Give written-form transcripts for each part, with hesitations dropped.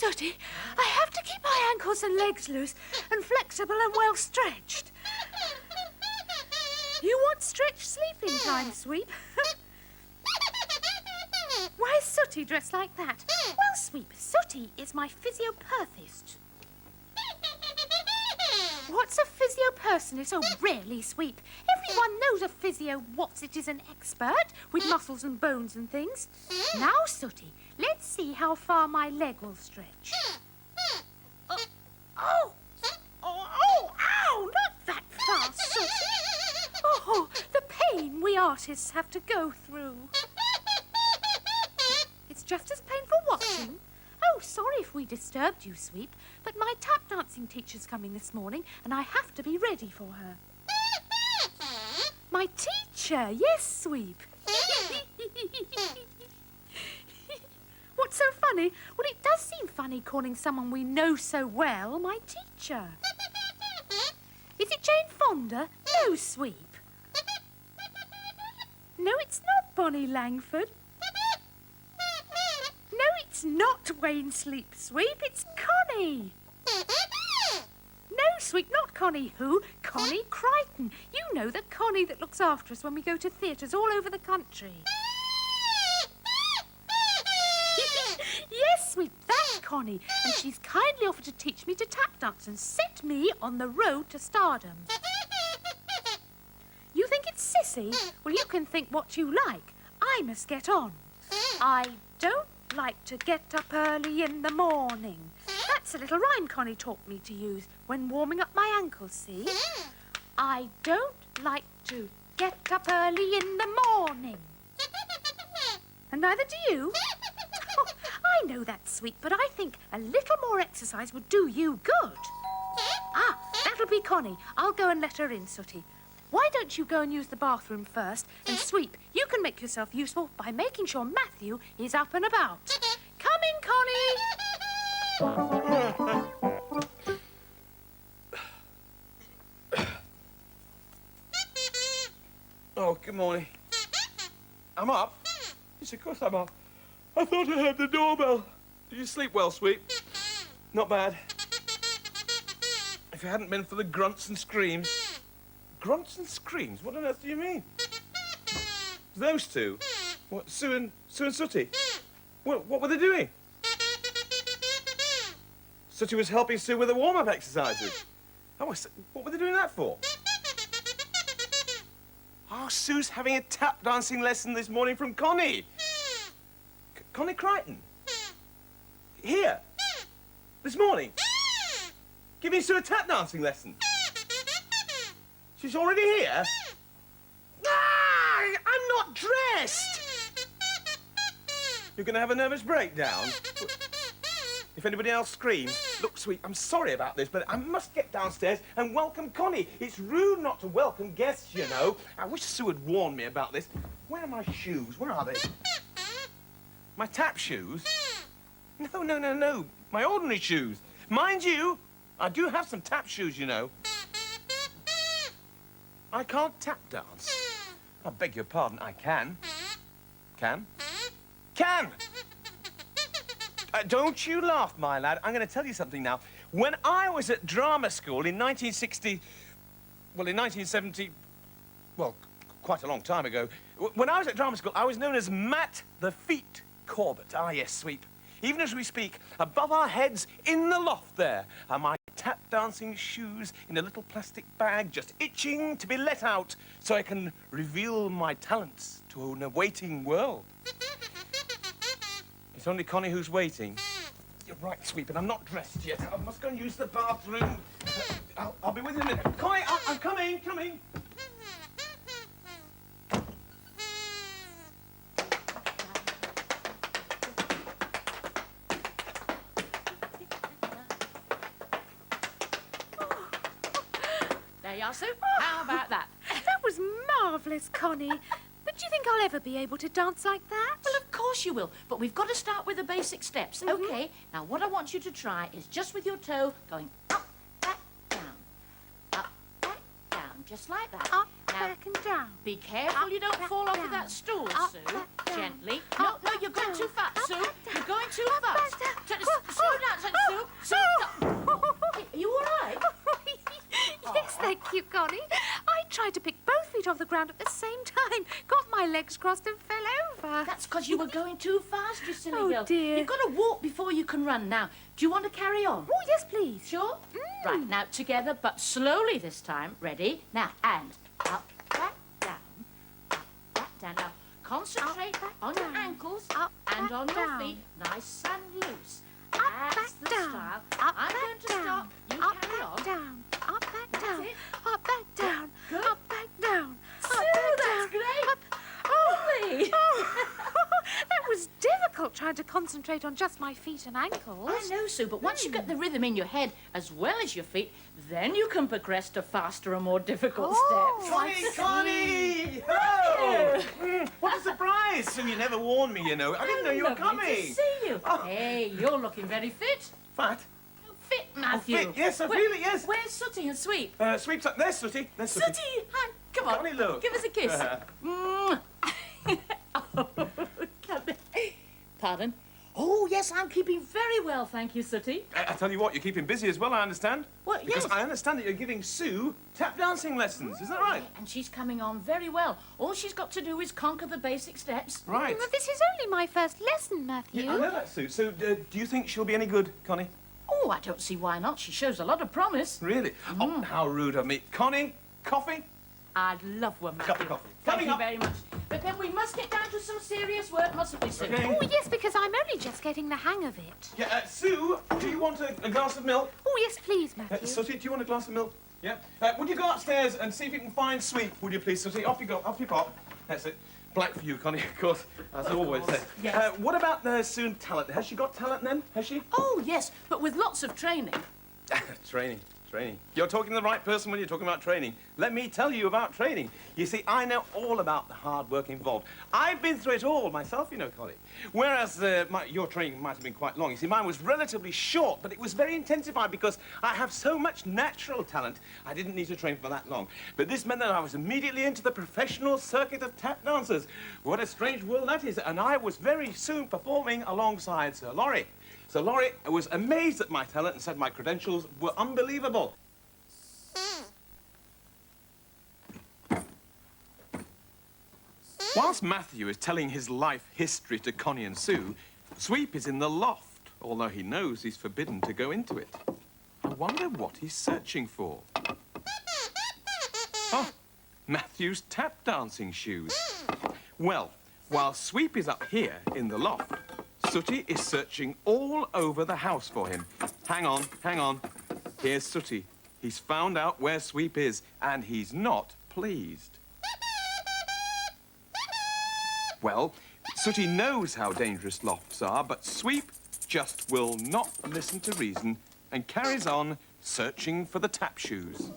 Sooty. I have to keep my ankles and legs loose and flexible and well stretched. You want stretched sleeping time, Sweep? Why is Sooty dressed like that? Well, Sweep, Sooty is my physioperthist. What's a physiopersonist? Oh, really, Sweep? Everyone knows a physio what's-it is an expert with muscles and bones and things. Now, Sooty, let's see how far my leg will stretch. Oh, ow, not that far, Sooty. Oh, the pain we artists have to go through. It's just as painful watching. Oh, sorry if we disturbed you, Sweep, but my tap dancing teacher's coming this morning and I have to be ready for her. My teacher, yes, Sweep. What's so funny? Well, it does seem funny calling someone we know so well my teacher. Is it Jane Fonda? No, Sweep. No, it's not Bonnie Langford. No, it's not Wayne Sleep Sweep, it's Connie. No, Sweep, not Connie who? Connie Crichton. You know, the Connie that looks after us when we go to theatres all over the country. Yes, Sweep, that's Connie, and she's kindly offered to teach me to tap dance and set me on the road to stardom. You think it's sissy? Well, you can think what you like. I must get on. I don't like to get up early in the morning. That's a little rhyme Connie taught me to use when warming up my ankles, see? I don't like to get up early in the morning. And neither do you. Oh, I know that's sweet, but I think a little more exercise would do you good. Ah, that'll be Connie. I'll go and let her in, Sooty. Why don't you go and use the bathroom first, and Sweep, you can make yourself useful by making sure Matthew is up and about. Come in, Connie. Oh, good morning. I'm up? Yes, of course I'm up. I thought I heard the doorbell. Did you sleep well, Sweep? Not bad. If it hadn't been for the grunts and screams... Grunts and screams? What on earth do you mean? Those two? What, Sue and Sooty? What were they doing? Sooty was helping Sue with the warm-up exercises. Oh, what were they doing that for? Oh, Sue's having a tap dancing lesson this morning from Connie. Connie Crichton? Here? This morning? Giving Sue a tap dancing lesson? She's already here? Ah, I'm not dressed! You're going to have a nervous breakdown? If anybody else screams, look, Sweet, I'm sorry about this, but I must get downstairs and welcome Connie. It's rude not to welcome guests, you know. I wish Sue had warned me about this. Where are my shoes? Where are they? My tap shoes? No. My ordinary shoes. Mind you, I do have some tap shoes, you know. I can't tap dance. I beg your pardon, I can. Can? Can! Don't you laugh, my lad. I'm going to tell you something now. When I was at drama school in 1960... Well, in 1970... Well, quite a long time ago. When I was at drama school, I was known as Matt the Feet Corbett. Ah, yes, Sweep. Even as we speak, above our heads in the loft there are my tap dancing shoes in a little plastic bag, just itching to be let out so I can reveal my talents to an awaiting world. It's only Connie who's waiting. You're right, Sweep, and I'm not dressed yet. I must go and use the bathroom. I'll be with you in a minute. Connie, I'm coming. There you are, Sue. How about that? That was marvellous, Connie. But do you think I'll ever be able to dance like that? Well, of course you will, but we've got to start with the basic steps. OK, now what I want you to try is just with your toe going up, back, down. Up, back, down, just like that. Up, now, back and down. Be careful you don't fall off of that stool, Sue. Gently. No, you're going too fast, Sue. You're going too fast. Slow down, legs crossed and fell over. That's because you were going too fast, you silly Oh, girl. dear. You've got to walk before you can run. Now, do you want to carry on? Oh, yes, please. Sure? Right, now together, but slowly this time. Ready? Now, and up, back, down. Up, back, down. Now, concentrate Up, back, on your down. ankles Up, and back, on your down. feet. Nice and loose. Up, That's back, the down. style. Up, I'm back, going to down. stop. You Up, carry back, on. down. Up, back, That's down. it. Up, back, down. Good. Up, back, down. Sue, Up, back, that's down. great. Up. Oh, Lovely. oh. That was difficult trying to concentrate on just my feet and ankles. I know, Sue, but once you get the rhythm in your head as well as your feet, then you can progress to faster and more difficult Oh. steps. Connie! Oh! What a surprise! So you never warned me, you know. I didn't know you were Lovely coming. to see you. Oh. Hey, you're looking very fit. Fat? Fit, Matthew. fit, yes, I feel it, yes. Where's Sooty and Sweep? Sweeps up. There's Sooty. There's Sooty. Sooty, hi. Come on. Connie, look. Give us a kiss. Mwah. Oh, come here. Pardon? Oh, yes, I'm keeping very well, thank you, Sooty. I tell you what, you're keeping busy as well, I understand. What, Because yes. I understand that you're giving Sue tap dancing lessons. Is that right? And she's coming on very well. All she's got to do is conquer the basic steps. Right. Well, this is only my first lesson, Matthew. Yeah, I know that, Sue. So, do you think she'll be any good, Connie? Oh, I don't see why not. She shows a lot of promise. Really? Oh, how rude of me. Connie, coffee? I'd love one, Cup Matthew. of coffee. Thank Coming you up. very much. But then we must get down to some serious work, mustn't we, Sue? Okay. Oh, yes, because I'm only just getting the hang of it. Yeah, Sue, do you want a glass of milk? Oh, yes, please, Matthew. Sooty, do you want a glass of milk? Yeah. Would you go upstairs and see if you can find Sweep, would you please, Sooty? Off you go, off you pop. That's it. Black for you, Connie, of course, as always. yes. What about the Sue talent? Has she got talent then? Has she? Oh, yes, but with lots of training. Training. You're talking to the right person when you're talking about training. Let me tell you about training. You see, I know all about the hard work involved. I've been through it all myself, you know, Connie. Whereas your training might have been quite long. You see, mine was relatively short, but it was very intensified because I have so much natural talent. I didn't need to train for that long. But this meant that I was immediately into the professional circuit of tap dancers. What a strange world that is. And I was very soon performing alongside Sir Laurie. So Laurie was amazed at my talent and said my credentials were unbelievable. Whilst Matthew is telling his life history to Connie and Sue, Sweep is in the loft, although he knows he's forbidden to go into it. I wonder what he's searching for. Oh, Matthew's tap dancing shoes. Well, while Sweep is up here in the loft, Sooty is searching all over the house for him. Hang on. Here's Sooty. He's found out where Sweep is, and he's not pleased. Well, Sooty knows how dangerous lofts are, but Sweep just will not listen to reason and carries on searching for the tap shoes.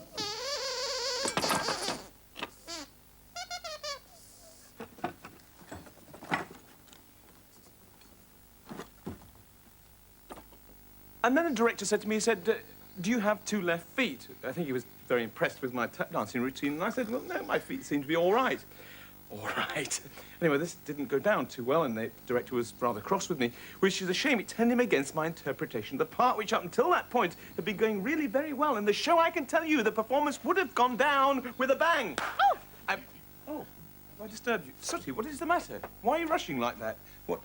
And then the director said to me, he said, do you have two left feet? I think he was very impressed with my tap dancing routine. And I said, well, no, my feet seem to be all right. All right. Anyway, this didn't go down too well, and the director was rather cross with me, which is a shame. It turned him against my interpretation of the part, which up until that point had been going really very well. In the show, I can tell you, the performance would have gone down with a bang. Oh! Have I disturbed you? Sooty, what is the matter? Why are you rushing like that? What?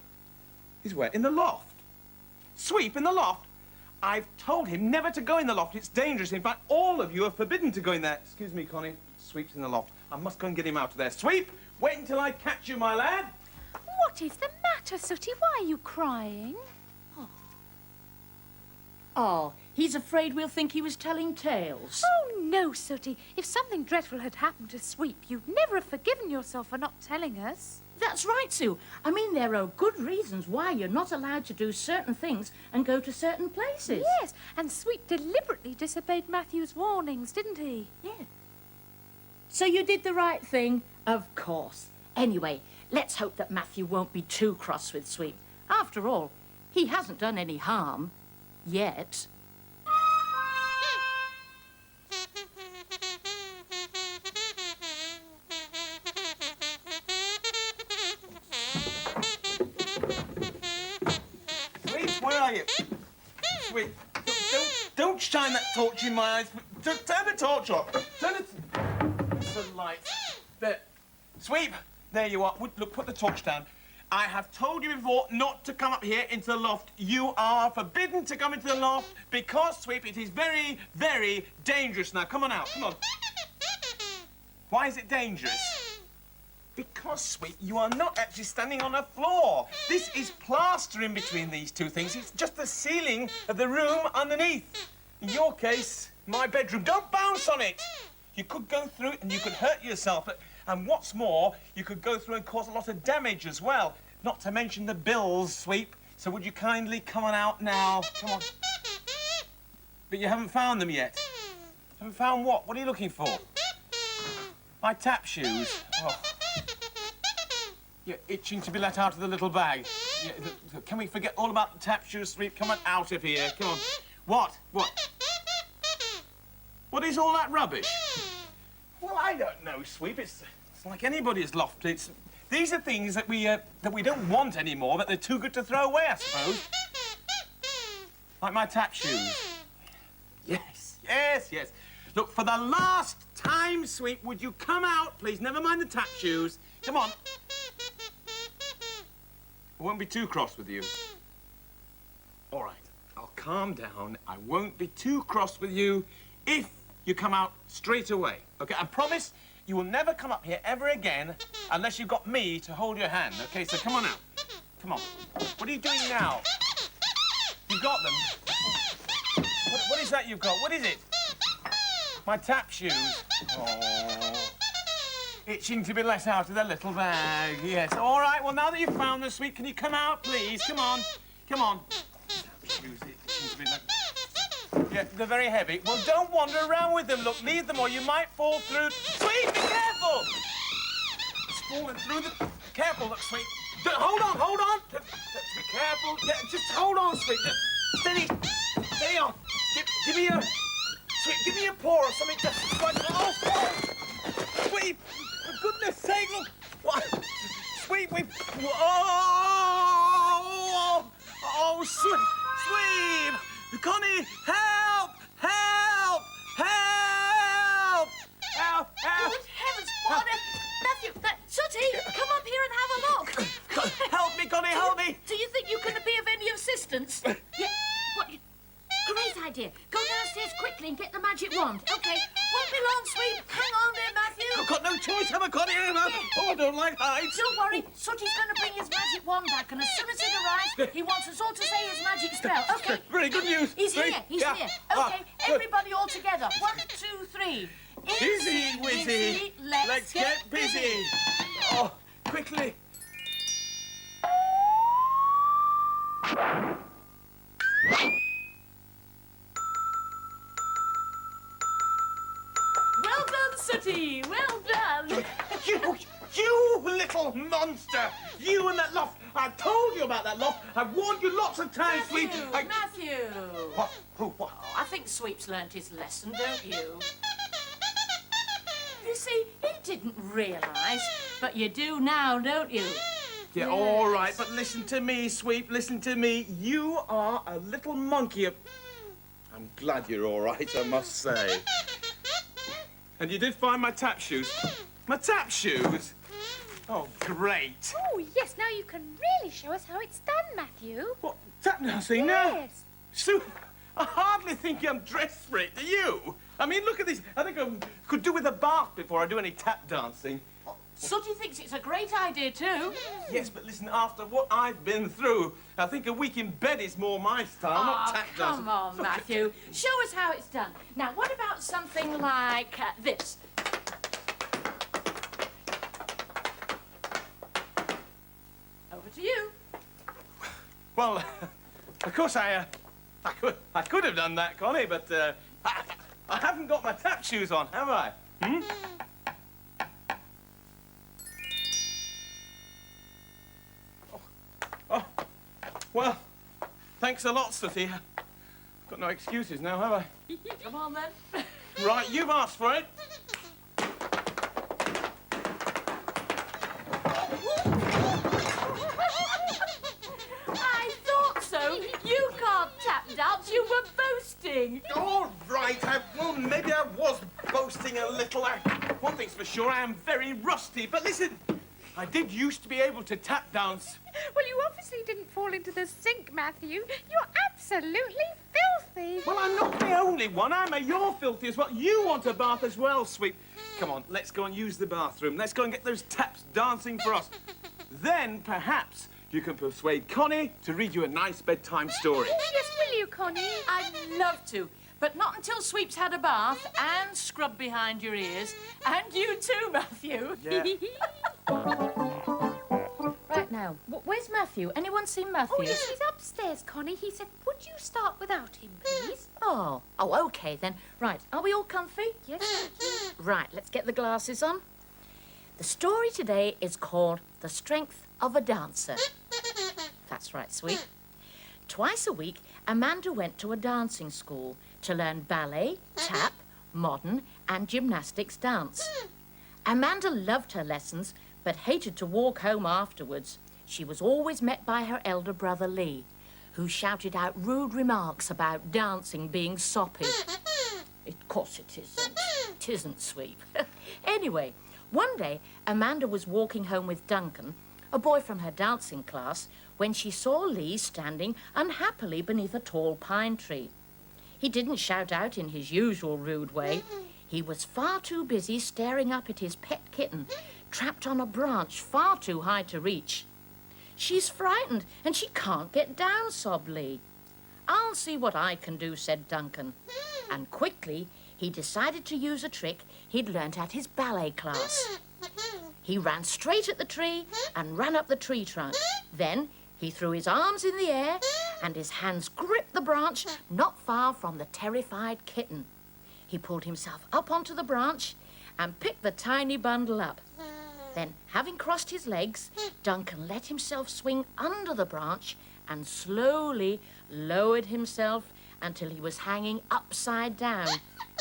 He's where? In the loft? Sweep in the loft? I've told him never to go in the loft. It's dangerous. In fact, all of you are forbidden to go in there. Excuse me, Connie. Sweep's in the loft. I must go and get him out of there. Sweep, wait until I catch you, my lad. What is the matter, Sooty? Why are you crying? Oh, he's afraid we'll think he was telling tales. Oh, no, Sooty. If something dreadful had happened to Sweep, you'd never have forgiven yourself for not telling us. That's right, Sue. I mean, there are good reasons why you're not allowed to do certain things and go to certain places. Yes, and Sweep deliberately disobeyed Matthew's warnings, didn't he? Yeah. So you did the right thing? Of course. Anyway, let's hope that Matthew won't be too cross with Sweep. After all, he hasn't done any harm. Yet. Sweep, where are you? Sweep, don't shine that torch in my eyes. Turn the torch off. Turn the light. There. Sweep, There you are. Look, put the torch down. I have told you before not to come up here into the loft. You are forbidden to come into the loft because, Sweep, it is very, very dangerous. Now, come on out. Come on. Why is it dangerous? Because, Sweep, you are not actually standing on a floor. This is plaster in between these two things. It's just the ceiling of the room underneath. In your case, my bedroom. Don't bounce on it. You could go through it and you could hurt yourself. And what's more, you could go through and cause a lot of damage as well. Not to mention the bills, Sweep. So would you kindly come on out now? Come on. But you haven't found them yet. Haven't found what? What are you looking for? My tap shoes. Oh. You're itching to be let out of the little bag. Can we forget all about the tap shoes, Sweep? Come on out of here. Come on. What? What? What is all that rubbish? Well, I don't know, Sweep. It's like anybody's loft. These are things that we don't want anymore, but they're too good to throw away, I suppose. Like my tap shoes. Yes, yes, yes. Look, for the last time, Sweep, would you come out, please? Never mind the tap shoes. Come on. I won't be too cross with you. All right, I'll calm down. I won't be too cross with you if you come out straight away. Okay, I promise you will never come up here ever again unless you've got me to hold your hand. Okay, so come on out. Come on. What are you doing now? You got them? What is that you've got? What is it? My tap shoes. Oh. Itching to be let out of the little bag. Yes. All right, well, now that you've found them, Sweet, can you come out, please? Come on. Come on. Tap shoes, itching to be let... Yeah, they're very heavy. Well, don't wander around with them. Look, leave them or you might fall through. Sweet, be careful! It's falling through the... Careful, look, Sweet. Hold on, hold on. Be careful. Yeah, just hold on, Sweet. Steady. Steady on. Give me a... Sweet, give me a paw or something. Just like... Oh! Sweet, for goodness sake, look. What? Sweet, we... Oh! Oh, Sweet. Sweet! Connie, help! Help! Help! Help! Help! Good heavens, what Matthew, Sooty, come up here and have a look. Help me, Connie, help me! Do you think you can be of any assistance? Yeah. What? Great idea. Go downstairs quickly and get the magic wand. Okay. Won't be long, Sweep. Hang on there, Matthew. I've got no choice, have I, Connie? Oh, I don't like heights. Don't worry. Sooty's going to bring his magic wand back, and as soon as it arrives, he wants us all to say his magic spell. Okay. Very good news. He's Very- here. He's yeah. here. Ah, Okay. good. Everybody all together. 1, 2, 3. Izzy, Wizzy, let's get busy. Oh, quickly. Well done, Sooty. Well done. You little monster! You and that loft! I've told you about that loft. I've warned you lots of times, Sweep. Matthew. What? Who? What? Oh, I think Sweep's learnt his lesson, don't you? You see, he didn't realise, but you do now, don't you? Yeah, all right, but listen to me, Sweep. Listen to me. You are a little monkey. I'm glad you're all right, I must say. And you did find my tap shoes. My tap shoes? Oh, great. Oh, yes, now you can really show us how it's done, Matthew. What? Tap dancing now? Yes. Sue, I hardly think I'm dressed for it, do you? I mean, look at this. I think I could do with a bath before I do any tap dancing. Sooty thinks it's a great idea, too. Yes, but listen, after what I've been through, I think a week in bed is more my style, not tap dancing. Come on, Matthew. Show us how it's done. Now, what about something like this? Over to you. Well, of course I could have done that, Connie, but I haven't got my tap shoes on, have I? Hmm? Oh, well, thanks a lot, Sooty. Got no excuses now, have I? Come on, then. Right, you've asked for it. I thought so. You can't tap dance. You were boasting. All right, well, maybe I was boasting a little. One thing's for sure, I am very rusty. But listen, I did used to be able to tap dance. Well, you obviously didn't fall into the sink, Matthew. You're absolutely filthy. Well, I'm not the only one. You're filthy as well. You want a bath as well, sweet. Come on, let's go and use the bathroom. Let's go and get those taps dancing for us. Then, perhaps, you can persuade Connie to read you a nice bedtime story. Oh, yes, will you, Connie? I'd love to, but not until Sweep's had a bath and scrubbed behind your ears. And you too, Matthew. Yeah. Right now, where's Matthew? Anyone seen Matthew? Oh, yes, he's upstairs, Connie. He said, would you start without him, please? Oh, okay then. Right, are we all comfy? Yes, thank you. Right, let's get the glasses on. The story today is called The Strength of a Dancer. That's right, Sweet. Twice a week, Amanda went to a dancing school to learn ballet, tap, modern and gymnastics dance. Amanda loved her lessons but hated to walk home afterwards. She was always met by her elder brother Lee, who shouted out rude remarks about dancing being soppy. Of course it isn't. It isn't, Sweep. Anyway, one day Amanda was walking home with Duncan, a boy from her dancing class, when she saw Lee standing unhappily beneath a tall pine tree. He didn't shout out in his usual rude way. He was far too busy staring up at his pet kitten, trapped on a branch far too high to reach. She's frightened and she can't get down, sobbed Lee. I'll see what I can do, said Duncan. And quickly, he decided to use a trick he'd learnt at his ballet class. He ran straight at the tree and ran up the tree trunk. Then he threw his arms in the air and his hands gripped the branch not far from the terrified kitten. He pulled himself up onto the branch and picked the tiny bundle up. Then, having crossed his legs, Duncan let himself swing under the branch and slowly lowered himself until he was hanging upside down,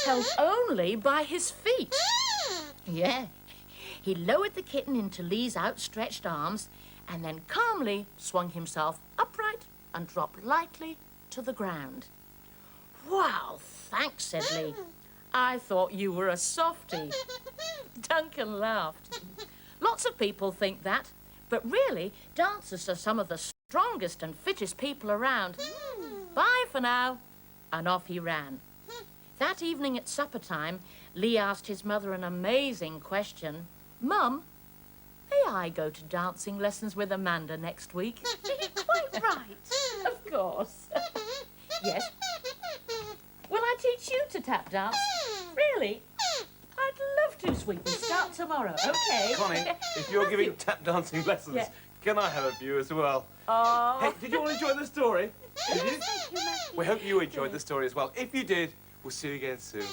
held only by his feet. Yeah. He lowered the kitten into Lee's outstretched arms and then calmly swung himself upright and dropped lightly to the ground. Wow, thanks, said Lee. I thought you were a softie. Duncan laughed. Lots of people think that, but really, dancers are some of the strongest and fittest people around. Bye for now. And off he ran. That evening at supper time, Lee asked his mother an amazing question. Mum, may I go to dancing lessons with Amanda next week? Quite right. Of course. Yes. Will I teach you to tap dance? Really? I'd love to, Sweetie. Start tomorrow, okay? Connie, if you're giving tap dancing lessons, Yeah. can I have a few as well? Oh. Hey, did you all enjoy the story? Did you? Thank you, Matthew. We hope you enjoyed the story as well. If you did, we'll see you again soon.